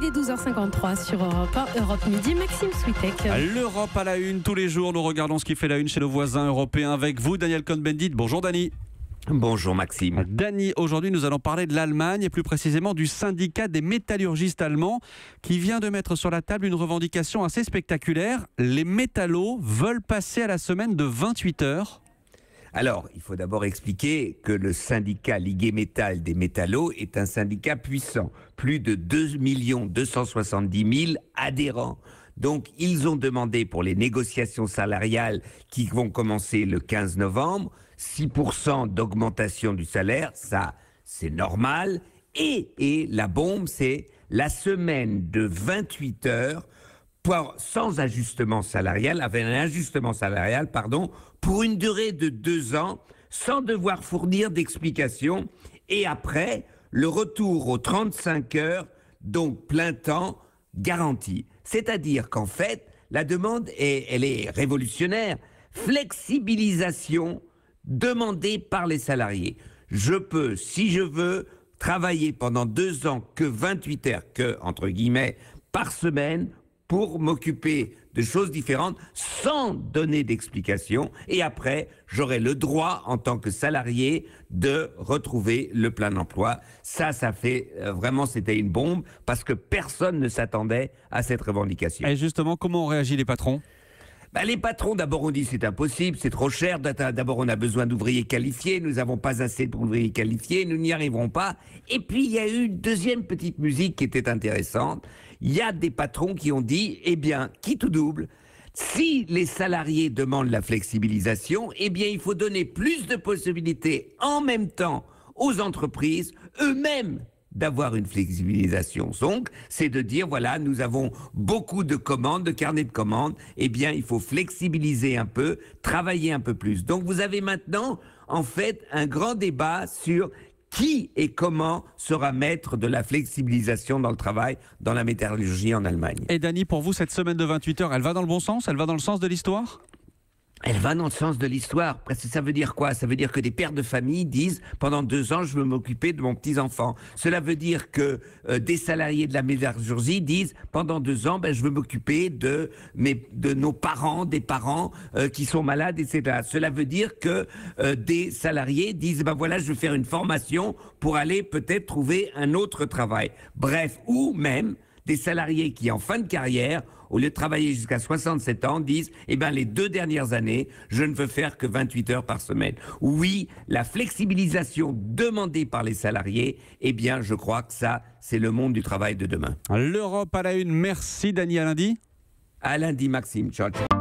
il est 12h53 sur Europe 1, Europe Midi, Maxime Switek. L'Europe à la une, tous les jours, nous regardons ce qui fait la une chez nos voisins européens avec vous, Daniel Cohn-Bendit. Bonjour Dani. Bonjour Maxime. Dani, aujourd'hui nous allons parler de l'Allemagne et plus précisément du syndicat des métallurgistes allemands qui vient de mettre sur la table une revendication assez spectaculaire. Les métallos veulent passer à la semaine de 28 heures. Alors, il faut d'abord expliquer que le syndicat Ligue Métal des métallos est un syndicat puissant. Plus de 2 270 000 adhérents. Donc, ils ont demandé pour les négociations salariales qui vont commencer le 15 novembre, 6% d'augmentation du salaire, ça c'est normal. Et la bombe, c'est la semaine de 28 heures sans ajustement salarial, avec un ajustement salarial, pour une durée de 2 ans, sans devoir fournir d'explications. Et après, le retour aux 35 heures, donc plein temps, garanti. C'est-à-dire qu'en fait, la demande, elle est révolutionnaire. Flexibilisation demandée par les salariés. Je peux, si je veux, travailler pendant 2 ans que 28 heures, entre guillemets, par semaine, pour m'occuper de choses différentes sans donner d'explication. Et après, j'aurai le droit, en tant que salarié, de retrouver le plein emploi. Ça fait vraiment, c'était une bombe parce que personne ne s'attendait à cette revendication. Et justement, comment ont réagi les patrons ? Les patrons, d'abord, ont dit c'est impossible, c'est trop cher. D'abord, on a besoin d'ouvriers qualifiés. Nous n'avons pas assez d'ouvriers qualifiés. Nous n'y arriverons pas. Et puis, il y a eu une deuxième petite musique qui était intéressante. Il y a des patrons qui ont dit, eh bien, quitte ou double, si les salariés demandent la flexibilisation, eh bien, il faut donner plus de possibilités en même temps aux entreprises eux-mêmes d'avoir une flexibilisation. Donc, c'est de dire, voilà, nous avons beaucoup de commandes, de carnets de commandes, eh bien, il faut flexibiliser un peu, travailler un peu plus. Donc, vous avez maintenant, en fait, un grand débat sur qui et comment sera maître de la flexibilisation dans le travail, dans la métallurgie en Allemagne. Et Dani, pour vous, cette semaine de 28 heures, elle va dans le bon sens ? Elle va dans le sens de l'histoire ? Elle va dans le sens de l'histoire. Ça veut dire quoi ? Ça veut dire que des pères de famille disent « Pendant 2 ans, je veux m'occuper de mon petit-enfant ». Cela veut dire que des salariés de la métallurgie disent « Pendant 2 ans, je veux m'occuper de nos parents, des parents qui sont malades, etc. » Cela veut dire que des salariés disent « Voilà, je veux faire une formation pour aller peut-être trouver un autre travail. » Bref, ou même des salariés qui, en fin de carrière, au lieu de travailler jusqu'à 67 ans, disent « les 2 dernières années, je ne veux faire que 28 heures par semaine. » Oui, la flexibilisation demandée par les salariés, je crois que ça, c'est le monde du travail de demain. L'Europe à la une, merci Dani, à lundi. À lundi, Maxime. Ciao, ciao.